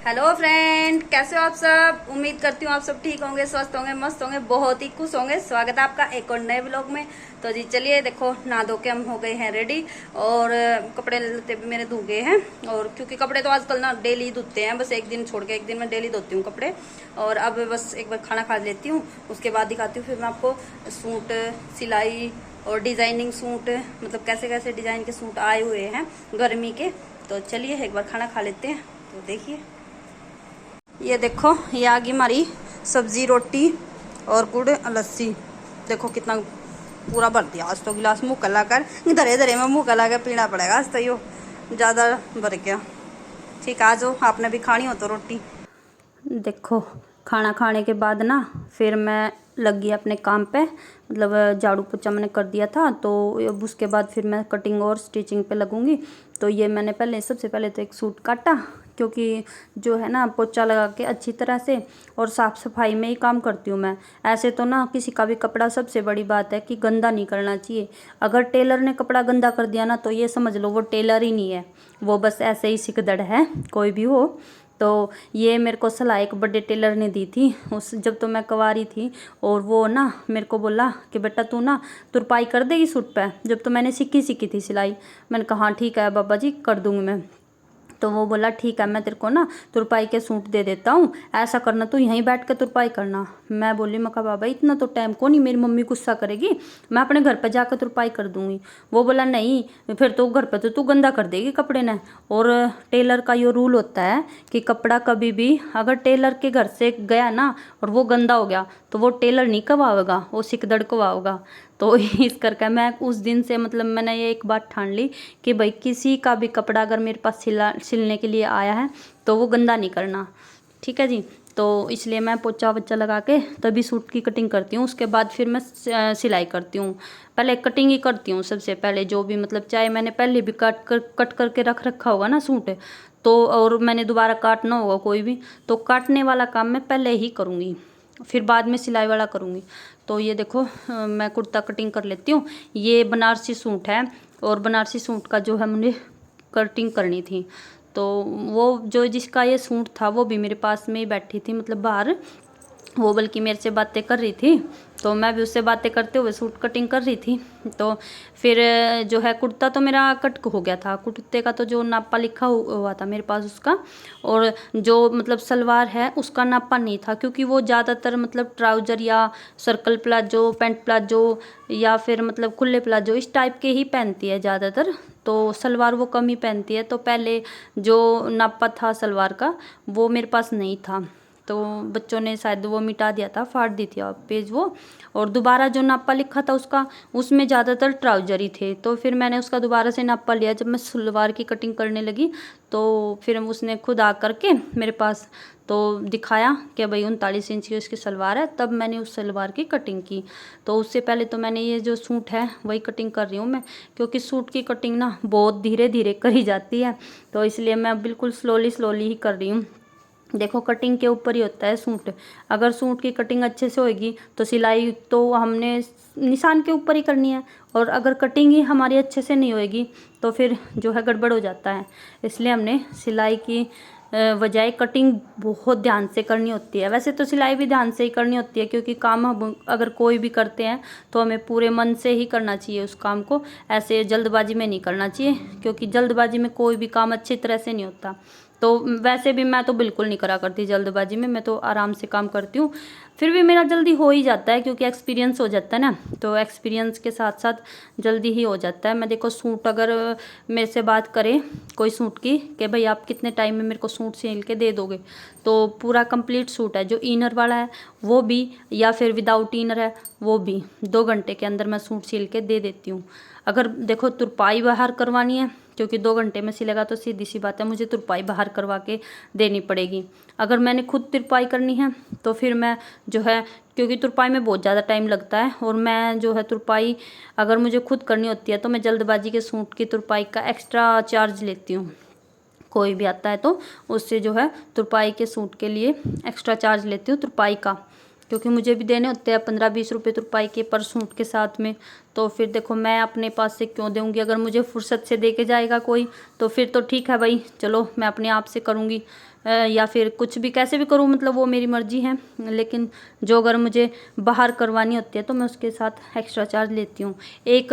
Hello friend, कैसे हो आप सब। उम्मीद करती हूँ आप सब ठीक होंगे, स्वस्थ होंगे, मस्त होंगे, बहुत ही खुश होंगे। स्वागत है आपका एक और नए व्लॉग में। तो जी चलिए, देखो नहा धो के हम हो गए हैं रेडी और कपड़े लत्ते भी मेरे धो गए हैं। और क्योंकि कपड़े तो आजकल ना डेली धुलते हैं, बस एक दिन छोड़ के एक दिन मैं डेली धोती हूँ कपड़े। और अब बस एक बार खाना खा लेती हूँ, उसके बाद दिखाती हूँ फिर मैं आपको सूट सिलाई और डिजाइनिंग सूट, मतलब कैसे कैसे डिजाइन के सूट आए हुए हैं गर्मी के। तो चलिए एक बार खाना खा लेते हैं। तो देखिए, ये देखो, ये आ गई हमारी सब्जी रोटी और गुड़ लस्सी। देखो कितना पूरा भर दिया आज तो, गिलास मुँह कला कर धरे धरे में मुँह कला कर पीना पड़ेगा आज तो, यो ज़्यादा भर गया। ठीक, आ जाओ, आपने भी खानी हो तो रोटी। देखो खाना खाने के बाद ना फिर मैं लग गई अपने काम पे, मतलब झाड़ू पोछा मैंने कर दिया था। तो अब उसके बाद फिर मैं कटिंग और स्टिचिंग पे लगूंगी। तो ये मैंने सबसे पहले तो एक सूट काटा, क्योंकि जो है ना पोछा लगा के अच्छी तरह से और साफ़ सफाई में ही काम करती हूँ मैं। ऐसे तो ना किसी का भी कपड़ा, सबसे बड़ी बात है कि गंदा नहीं करना चाहिए। अगर टेलर ने कपड़ा गंदा कर दिया ना तो ये समझ लो वो टेलर ही नहीं है, वो बस ऐसे ही सिकदड़ है, कोई भी हो। तो ये मेरे को सलाह एक बड़े टेलर ने दी थी उस, जब तो मैं कुंवारी थी। और वो ना मेरे को बोला कि बेटा तू ना तुरपाई कर देगी सूट पे। जब तो मैंने सीखी थी सिलाई। मैंने कहा हाँ ठीक है बाबा जी, कर दूंगी मैं। तो वो बोला ठीक है, मैं तेरे को ना तुरपाई के सूट दे देता हूँ, ऐसा करना तू यहीं बैठ के तुरपाई करना। मैं बोली, मैं कहा बाबा इतना तो टाइम को नहीं, मेरी मम्मी गुस्सा करेगी, मैं अपने घर पे जाकर तुरपाई कर दूंगी। वो बोला नहीं, फिर तो घर पे तो तू गंदा कर देगी कपड़े ने। और टेलर का ये रूल होता है कि कपड़ा कभी भी अगर टेलर के घर से गया ना और वो गंदा हो गया तो वो टेलर नहीं कवाएगा, वो सिकदड़ कवाएगा। तो इस करके मैं उस दिन से, मतलब मैंने ये एक बात ठान ली कि भाई किसी का भी कपड़ा अगर मेरे पास सिलने के लिए आया है तो वो गंदा नहीं करना। ठीक है जी। तो इसलिए मैं पोछा वोछा लगा के तभी सूट की कटिंग करती हूँ। उसके बाद फिर मैं सिलाई करती हूँ। पहले कटिंग ही करती हूँ सबसे पहले, जो भी मतलब चाहे मैंने पहले भी कट करके रख रखा होगा ना सूट, तो और मैंने दोबारा काटना होगा कोई भी, तो काटने वाला काम मैं पहले ही करूँगी, फिर बाद में सिलाई वाला करूँगी। तो ये देखो मैं कुर्ता कटिंग कर लेती हूँ। ये बनारसी सूट है और बनारसी सूट का जो है मुझे कटिंग करनी थी। तो वो जो जिसका ये सूट था वो भी मेरे पास में ही बैठी थी, मतलब बाहर, वो बल्कि मेरे से बातें कर रही थी। तो मैं भी उससे बातें करते हुए सूट कटिंग कर रही थी। तो फिर जो है कुर्ता तो मेरा कट हो गया था, कुर्ते का तो जो नापा लिखा हुआ था मेरे पास उसका, और जो मतलब सलवार है उसका नापा नहीं था, क्योंकि वो ज़्यादातर मतलब ट्राउज़र या सर्कल प्लाजो, पैंट प्लाजो या फिर मतलब खुले प्लाजो इस टाइप के ही पहनती है ज़्यादातर। तो सलवार वो कम ही पहनती है। तो पहले जो नापा था सलवार का वो मेरे पास नहीं था, तो बच्चों ने शायद वो मिटा दिया था, फाड़ दी थी पेज वो। और दोबारा जो नापा लिखा था उसका, उसमें ज़्यादातर ट्राउजर ही थे। तो फिर मैंने उसका दोबारा से नापा लिया जब मैं सलवार की कटिंग करने लगी। तो फिर उसने खुद आ करके मेरे पास तो दिखाया कि भाई 39 इंच की उसकी सलवार है, तब मैंने उस सलवार की कटिंग की। तो उससे पहले तो मैंने ये जो सूट है वही कटिंग कर रही हूँ मैं, क्योंकि सूट की कटिंग ना बहुत धीरे धीरे करी जाती है, तो इसलिए मैं बिल्कुल स्लोली ही कर रही हूँ। देखो कटिंग के ऊपर ही होता है सूट। अगर सूट की कटिंग अच्छे से होगी तो सिलाई तो हमने निशान के ऊपर ही करनी है, और अगर कटिंग ही हमारी अच्छे से नहीं होएगी तो फिर जो है गड़बड़ हो जाता है। इसलिए हमने सिलाई की बजाय कटिंग बहुत ध्यान से करनी होती है। वैसे तो सिलाई भी ध्यान से ही करनी होती है, क्योंकि काम हम अगर कोई भी करते हैं तो हमें पूरे मन से ही करना चाहिए उस काम को, ऐसे जल्दबाजी में नहीं करना चाहिए, क्योंकि जल्दबाजी में कोई भी काम अच्छी तरह से नहीं होता। तो वैसे भी मैं तो बिल्कुल नहीं करा करती जल्दबाजी में, मैं तो आराम से काम करती हूँ। फिर भी मेरा जल्दी हो ही जाता है, क्योंकि एक्सपीरियंस हो जाता है ना, तो एक्सपीरियंस के साथ साथ जल्दी ही हो जाता है। मैं देखो सूट अगर मेरे से बात करे कोई सूट की कि भाई आप कितने टाइम में मेरे को सूट सिल के दे दोगे, तो पूरा कंप्लीट सूट है, जो इनर वाला है वो भी या फिर विदाउट इनर है वो भी 2 घंटे के अंदर मैं सूट सिल के दे देती हूँ। अगर देखो तुरपाई बाहर करवानी है, क्योंकि 2 घंटे में सिलेगा तो सीधी सी बात है मुझे तुरपाई बाहर करवा के देनी पड़ेगी। अगर मैंने खुद तुरपाई करनी है तो फिर मैं जो है, क्योंकि तुरपाई में बहुत ज़्यादा टाइम लगता है, और मैं जो है तुरपाई अगर मुझे खुद करनी होती है तो मैं जल्दबाजी के सूट की तुरपाई का एक्स्ट्रा चार्ज लेती हूँ। कोई भी आता है तो उससे जो है तुरपाई के सूट के लिए एक्स्ट्रा चार्ज लेती हूँ तुरपाई का, क्योंकि मुझे भी देने होते हैं 15-20 रुपये तुरपाई के पर सूट के साथ में। तो फिर देखो मैं अपने पास से क्यों दूँगी, अगर मुझे फुर्सत से दे के जाएगा कोई तो फिर तो ठीक है भाई, चलो मैं अपने आप से करूँगी। या फिर कुछ भी कैसे भी करूँ, मतलब वो मेरी मर्जी है। लेकिन जो अगर मुझे बाहर करवानी होती है तो मैं उसके साथ एक्स्ट्रा चार्ज लेती हूँ। एक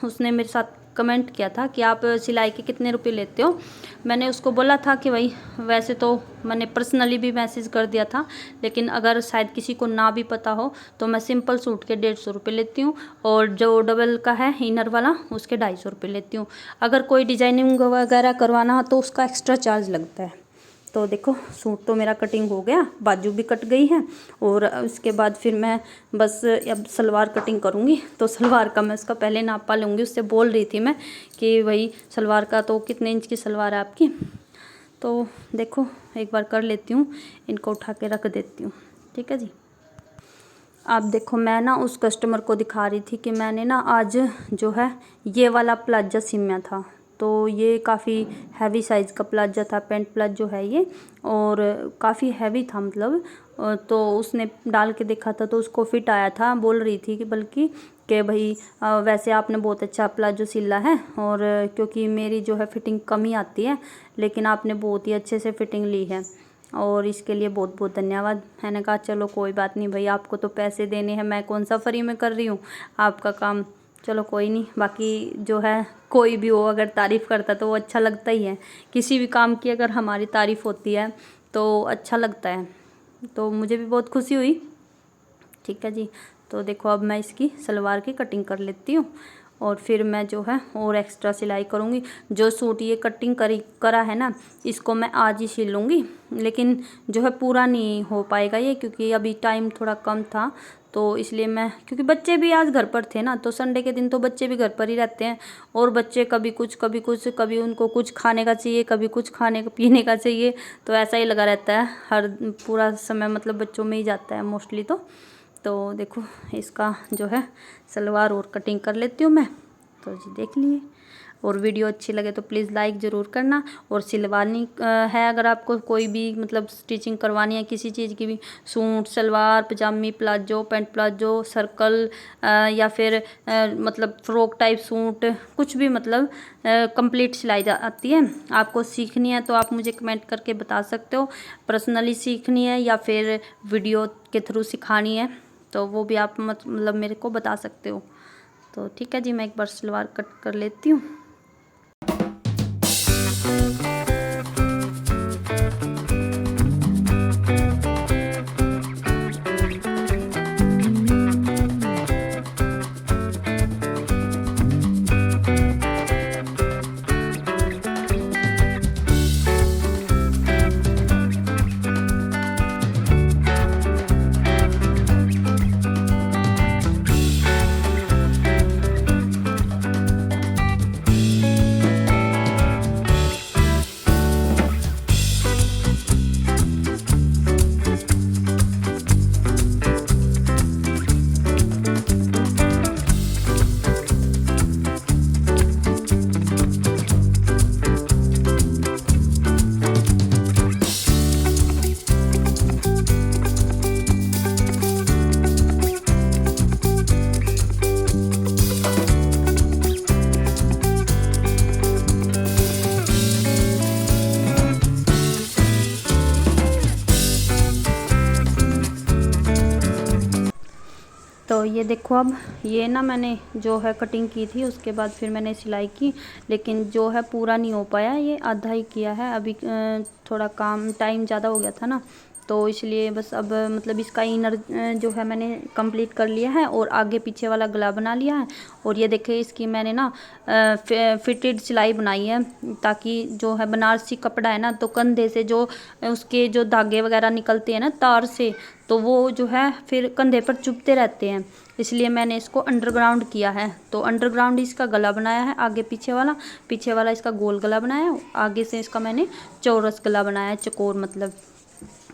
उसने मेरे साथ कमेंट किया था कि आप सिलाई के कितने रुपए लेते हो। मैंने उसको बोला था कि भाई वैसे तो मैंने पर्सनली भी मैसेज कर दिया था, लेकिन अगर शायद किसी को ना भी पता हो तो मैं सिंपल सूट के 150 रुपये लेती हूँ, और जो डबल का है इनर वाला उसके 250 रुपये लेती हूँ। अगर कोई डिजाइनिंग वगैरह करवाना हो तो उसका एक्स्ट्रा चार्ज लगता है। तो देखो सूट तो मेरा कटिंग हो गया, बाजू भी कट गई है, और उसके बाद फिर मैं बस अब सलवार कटिंग करूँगी। तो सलवार का मैं उसका पहले नापा लूँगी। उससे बोल रही थी मैं कि भाई सलवार का तो कितने इंच की सलवार है आपकी। तो देखो एक बार कर लेती हूँ, इनको उठा के रख देती हूँ। ठीक है जी। आप देखो मैं ना उस कस्टमर को दिखा रही थी कि मैंने ना आज जो है ये वाला प्लाजा सिम्या था। तो ये काफ़ी हैवी साइज़ का प्लाजा था, पैंट प्लाजो है ये, और काफ़ी हैवी था मतलब। तो उसने डाल के देखा था तो उसको फिट आया था। बोल रही थी कि बल्कि कि भाई वैसे आपने बहुत अच्छा प्लाजो सिला है, और क्योंकि मेरी जो है फिटिंग कम ही आती है, लेकिन आपने बहुत ही अच्छे से फिटिंग ली है, और इसके लिए बहुत बहुत धन्यवाद। मैंने कहा चलो कोई बात नहीं भाई, आपको तो पैसे देने हैं, मैं कौन सा फ्री में कर रही हूँ आपका काम। चलो कोई नहीं। बाकी जो है कोई भी हो अगर तारीफ़ करता तो वो अच्छा लगता ही है। किसी भी काम की अगर हमारी तारीफ़ होती है तो अच्छा लगता है। तो मुझे भी बहुत खुशी हुई। ठीक है जी। तो देखो अब मैं इसकी सलवार की कटिंग कर लेती हूँ, और फिर मैं जो है और एक्स्ट्रा सिलाई करूँगी। जो सूट ये कटिंग करा है ना, इसको मैं आज ही सिल लूँगी, लेकिन जो है पूरा नहीं हो पाएगा ये, क्योंकि अभी टाइम थोड़ा कम था। तो इसलिए मैं, क्योंकि बच्चे भी आज घर पर थे ना, तो संडे के दिन तो बच्चे भी घर पर ही रहते हैं, और बच्चे कभी कुछ कभी कुछ, कभी उनको कुछ खाने का चाहिए, कभी कुछ खाने का पीने का चाहिए, तो ऐसा ही लगा रहता है हर पूरा समय, मतलब बच्चों में ही जाता है मोस्टली। तो देखो इसका जो है सलवार और कटिंग कर लेती हूँ मैं। तो जी देख लिए, और वीडियो अच्छी लगे तो प्लीज़ लाइक ज़रूर करना। और सिलवानी है अगर आपको कोई भी मतलब स्टिचिंग करवानी है किसी चीज़ की भी, सूट, सलवार, पजामी, प्लाजो, पैंट प्लाजो, सर्कल, या फिर मतलब फ्रॉक टाइप सूट, कुछ भी मतलब कंप्लीट सिलाई आती है। आपको सीखनी है तो आप मुझे कमेंट करके बता सकते हो। पर्सनली सीखनी है या फिर वीडियो के थ्रू सिखानी है तो वो भी आप मतलब मेरे को बता सकते हो। तो ठीक है जी, मैं एक बार सलवार कट कर लेती हूँ। तो ये देखो अब ये ना मैंने जो है कटिंग की थी, उसके बाद फिर मैंने सिलाई की, लेकिन जो है पूरा नहीं हो पाया, ये आधा ही किया है। अभी थोड़ा काम टाइम ज़्यादा हो गया था ना, तो इसलिए बस अब मतलब इसका इनर जो है मैंने कंप्लीट कर लिया है, और आगे पीछे वाला गला बना लिया है। और ये देखिए इसकी मैंने ना फिटेड सिलाई बनाई है, ताकि जो है बनारसी कपड़ा है ना, तो कंधे से जो उसके जो धागे वगैरह निकलते हैं ना तार से, तो वो जो है फिर कंधे पर चुभते रहते हैं, इसलिए मैंने इसको अंडरग्राउंड किया है। तो अंडरग्राउंड इसका गला बनाया है, आगे पीछे वाला इसका गोल गला बनाया है, आगे से इसका मैंने चौरस गला बनाया है, चकोर मतलब।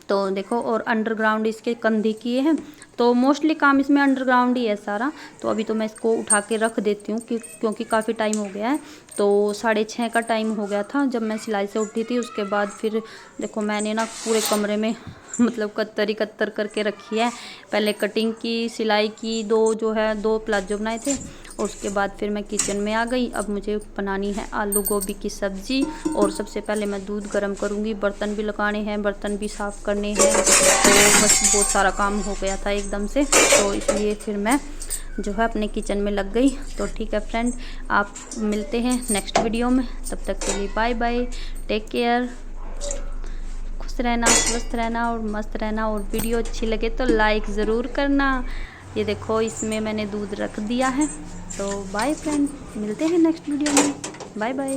तो देखो, और अंडरग्राउंड इसके कंधे किए हैं, तो मोस्टली काम इसमें अंडरग्राउंड ही है सारा। तो अभी तो मैं इसको उठा के रख देती हूँ क्योंकि काफ़ी टाइम हो गया है। तो 6:30 का टाइम हो गया था जब मैं सिलाई से उठी थी। उसके बाद फिर देखो मैंने ना पूरे कमरे में मतलब कत्तर करके रखी है। पहले कटिंग की, सिलाई की, दो प्लाजो बनाए थे, और उसके बाद फिर मैं किचन में आ गई। अब मुझे बनानी है आलू गोभी की सब्ज़ी। और सबसे पहले मैं दूध गर्म करूँगी, बर्तन भी लगाने हैं, बर्तन भी साफ़ करने हैं। तो बस बहुत सारा काम हो गया था एकदम से, तो इसलिए फिर मैं जो है अपने किचन में लग गई। तो ठीक है फ्रेंड, आप मिलते हैं नेक्स्ट वीडियो में। तब तक के लिए बाय बाय, टेक केयर, खुश रहना, स्वस्थ रहना और मस्त रहना। और वीडियो अच्छी लगे तो लाइक ज़रूर करना। ये देखो इसमें मैंने दूध रख दिया है। तो बाय फ्रेंड, मिलते हैं नेक्स्ट वीडियो में। Bye bye.